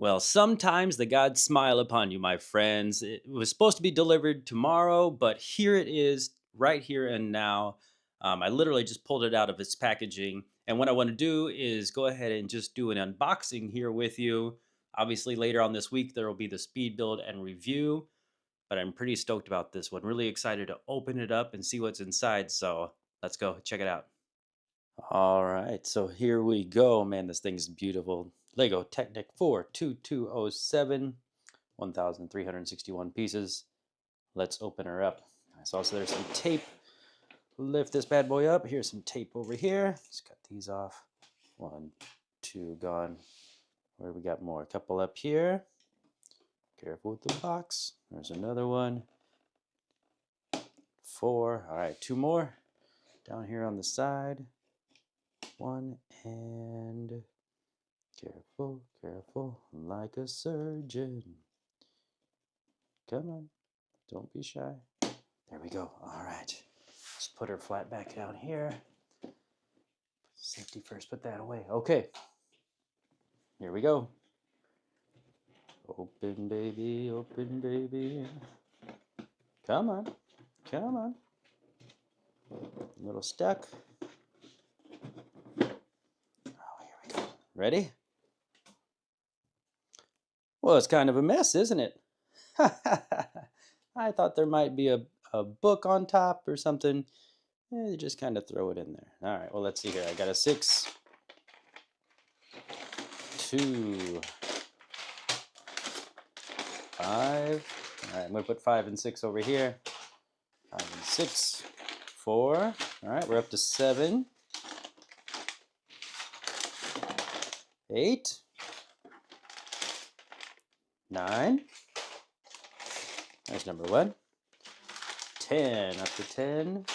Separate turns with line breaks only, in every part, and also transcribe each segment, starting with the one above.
Well, sometimes the gods smile upon you, my friends. It was supposed to be delivered tomorrow, but here it is, right here and now. I literally just pulled it out of its packaging. And what I want to do is go ahead and just do an unboxing here with you. Obviously, later on this week, there will be the speed build and review, but I'm pretty stoked about this one. Really excited to open it up and see what's inside. So let's go check it out. All right, so here we go. Man, this thing's beautiful. Lego Technic 42207, 1,361 pieces. Let's open her up. I saw so there's some tape. Lift this bad boy up. Here's some tape over here. Let's cut these off. One, two, gone. Where we got more? A couple up here. Careful with the box. There's another one. Four. All right, two more. Down here on the side. One and careful, careful, like a surgeon. Come on, don't be shy. There we go. All right. Let's put her flat back down here. Safety first, put that away. Okay. Here we go. Open, baby, open, baby. Come on, come on. A little stuck. Oh, here we go. Ready? Well, it's kind of a mess, isn't it? I thought there might be a book on top or something. You just kind of throw it in there. All right, well, let's see here. I got a 6, 2, 5. All right, I'm going to put 5 and 6 over here. 5 and 6, 4. All right, we're up to 7, 8, 9. There's number 1. 10, up to 10.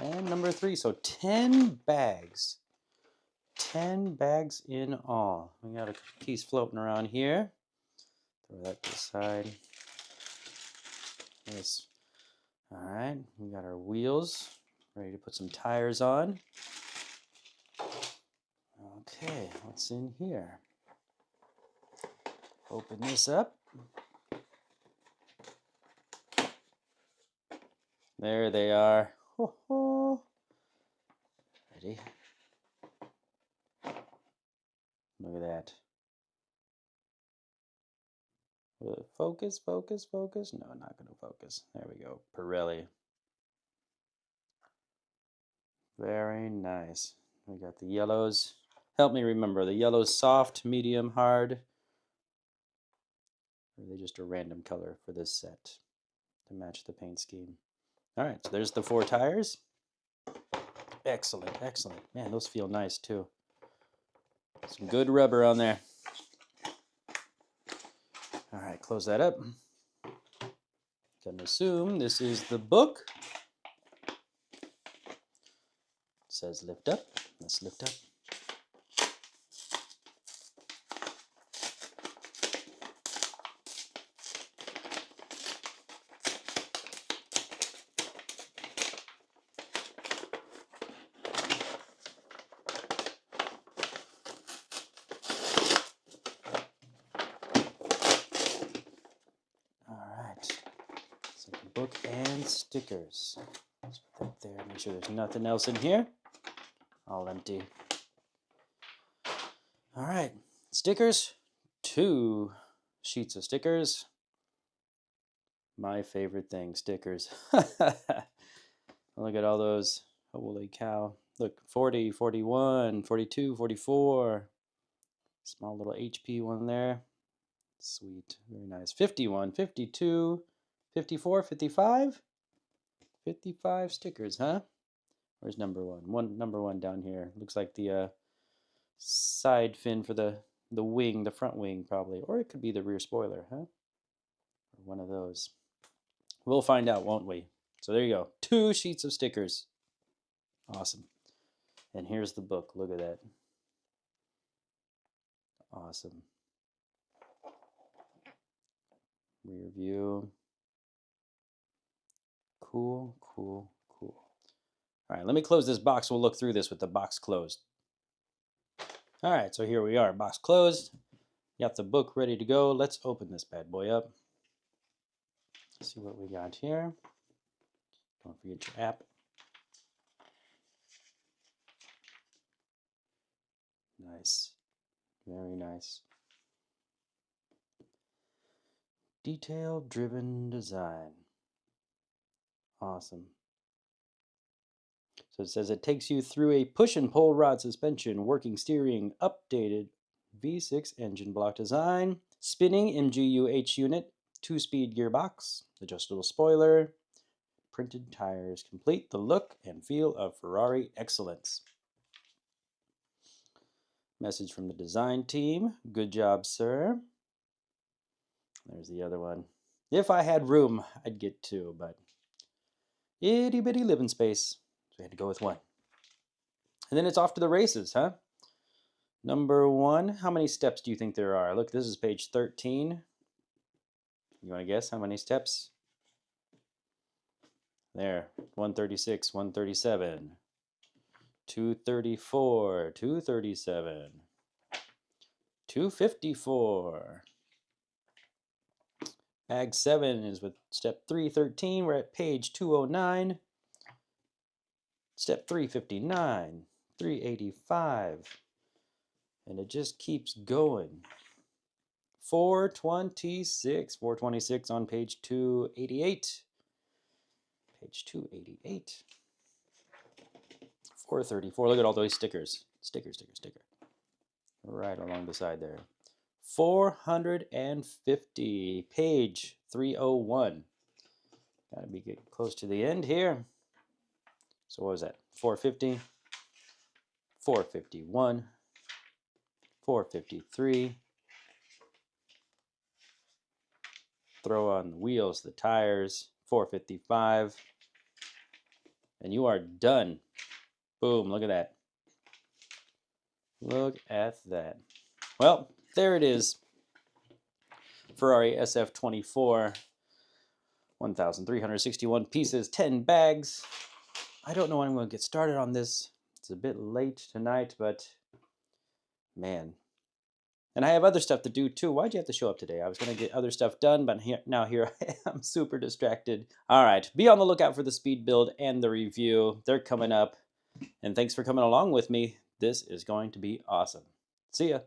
And number 3, so 10 bags. 10 bags in all. We got a piece floating around here. Throw that to the side. Yes. All right, we got our wheels. Ready to put some tires on. Okay, what's in here? Open this up. There they are. Ho, ho. Ready? Look at that. Will it focus, focus, focus? No, not going to focus. There we go. Pirelli. Very nice. We got the yellows. Help me remember. The yellow's soft, medium, hard. Or are they just a random color for this set to match the paint scheme? All right, so there's the 4 tires. Excellent, excellent. Man, those feel nice too. Some good rubber on there. All right, close that up. Gonna assume this is the book. It says lift up. Let's lift up. Book and stickers. Let's put that there. Make sure there's nothing else in here. All empty. All right, stickers. 2 sheets of stickers. My favorite thing, stickers. Look at all those. Holy cow. Look, 40, 41, 42, 44. Small little HP one there. Sweet. Very nice. 51, 52. 54, 55? 55 stickers, huh? Where's number 1? Number 1 down here. Looks like the side fin for the wing, the front wing probably. Or it could be the rear spoiler, huh? Or one of those. We'll find out, won't we? So there you go. 2 sheets of stickers. Awesome. And here's the book. Look at that. Awesome. Rear view. Cool, cool, cool. All right, let me close this box. We'll look through this with the box closed. All right, so here we are, box closed. Got the book ready to go. Let's open this bad boy up. See what we got here. Don't forget your app. Nice. Very nice. Detail-driven design. Awesome. So it says it takes you through a push and pull rod suspension, working steering, updated V6 engine block design, spinning MGUH unit, 2-speed gearbox, adjustable spoiler, printed tires complete the look and feel of Ferrari excellence. Message from the design team. Good job, sir. There's the other one. If I had room, I'd get two, but itty bitty living space. So we had to go with one. And then it's off to the races, huh? Number 1, how many steps do you think there are? Look, this is page 13. You want to guess how many steps? There, 136, 137, 234, 237, 254. Bag 7 is with step 313. We're at page 209. Step 359, 385. And it just keeps going. 426 on page 288. Page 288. 434. Look at all those stickers. Sticker. Right along the side there. 450. Page 301. Gotta be getting close to the end here. So what was that? 450. 451. 453. Throw on the wheels, the tires. 455. And you are done. Boom, look at that. Look at that. Well, there it is. Ferrari SF-24. 1,361 pieces, 10 bags. I don't know when I'm going to get started on this. It's a bit late tonight, but man. And I have other stuff to do too. Why'd you have to show up today? I was going to get other stuff done, but now here I am, super distracted. All right, be on the lookout for the speed build and the review. They're coming up. And thanks for coming along with me. This is going to be awesome. See ya.